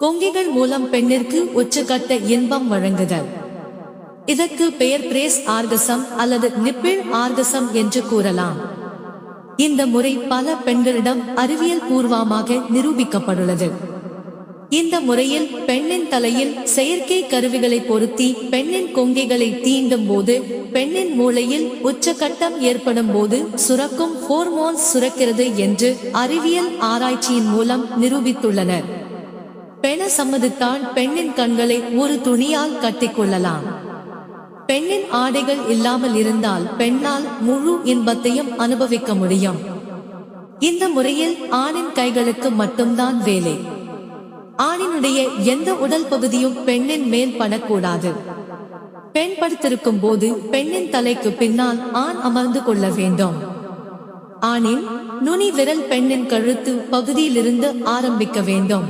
கொங்கிகள் மூலம் பெண்ணிற்கு உச்சகட்ட இன்பம் வழங்குதல். இதற்கு பெயர் பிரேஸ் ஆர்கசம் அல்லது நிப்பிள் ஆர்கசம் என்று கூறலாம். இந்த முறை பல பெண்களிடம் அறிவியல் பூர்வமாக நிரூபிக்கப்பட்டுள்ளது. இந்த முறையில் பெண்ணின் தலையில் செயற்கை கருவிகளை பொருத்தி பெண்ணின் கொங்கிகளை தீண்டும் போது பெண்ணின் மூளையில் உச்சகட்டம் ஏற்படும் போது சுரக்கும் ஹோர்மோன்ஸ் சுரக்கிறது என்று அறிவியல் ஆராய்ச்சியின் மூலம் நிரூபித்துள்ளனர். பெண சம்மதித்தால் பெண்ணின் கண்களை ஒரு துணியால் கட்டிக்கொள்ளலாம். பெண்ணின் ஆடைகள் இல்லாமல் இருந்தால் பெண்ணால் முழு இன்பத்தையும் அனுபவிக்க முடியும். இந்த முறையில் ஆணின் கைகளுக்கு மட்டும்தான் வேலை. ஆணினுடைய எந்த உடல் பகுதியும் பெண்ணின் மேல் படக்கூடாது. பெண் படுத்திருக்கும் போது பெண்ணின் தலைக்கு பின்னால் ஆண் அமர்ந்து கொள்ள வேண்டும். ஆணின் நுனி விரல் பெண்ணின் கழுத்து பகுதியிலிருந்து ஆரம்பிக்க வேண்டும்.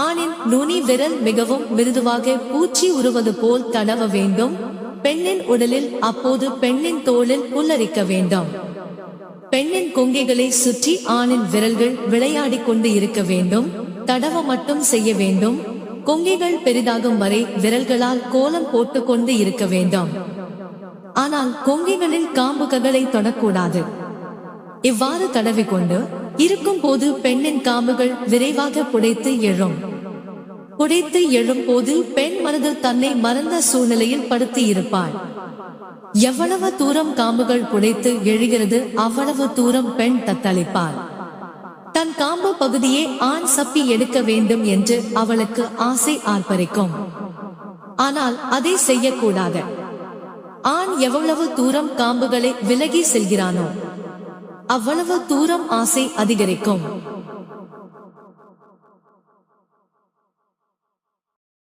ஆணின் நுனி விரல் மிகவும் மிருதுவாக பூச்சி உருவது போல் தடவ வேண்டும். பெண்ணின் உடலில் அப்போது பெண்ணின் தோளில் புல்லரிக்க வேண்டும். பெண்ணின் கொங்கிகளை சுற்றி ஆணின் விரல்கள் விளையாடி கொண்டு இருக்க வேண்டும். தடவ மட்டும் செய்ய வேண்டும். கொங்கிகள் பெரிதாகும் வரை விரல்களால் கோலம் போட்டுக்கொண்டு இருக்க வேண்டும். ஆனால் கொங்கிகளில் காம்புகளை தொடக்கூடாது. இவ்வாறு தடவிக்கொண்டு இருக்கும் போது பெண்ணின் காம்புகள் விரைவாக புடைத்து எழும். புடைத்து எழும் போது பெண் மனதில் தன்னை மறந்த சூழ்நிலையில் படுத்தி இருப்பாள். எவ்வளவு தூரம் காம்புகள் புடைத்து எழுகிறது அவ்வளவு தூரம் பெண் தத்தளிப்பாள். தன் காம்பு பகுதியே ஆண் சப்பி எடுக்க வேண்டும் என்று அவளுக்கு ஆசை ஆர்ப்பரிக்கும். ஆனால் அதை செய்யக்கூடாது. ஆண் எவ்வளவு தூரம் காம்புகளை விலகி செல்கிறானோ அவ்வளவு தூரம் ஆசை அதிகரிக்கும்.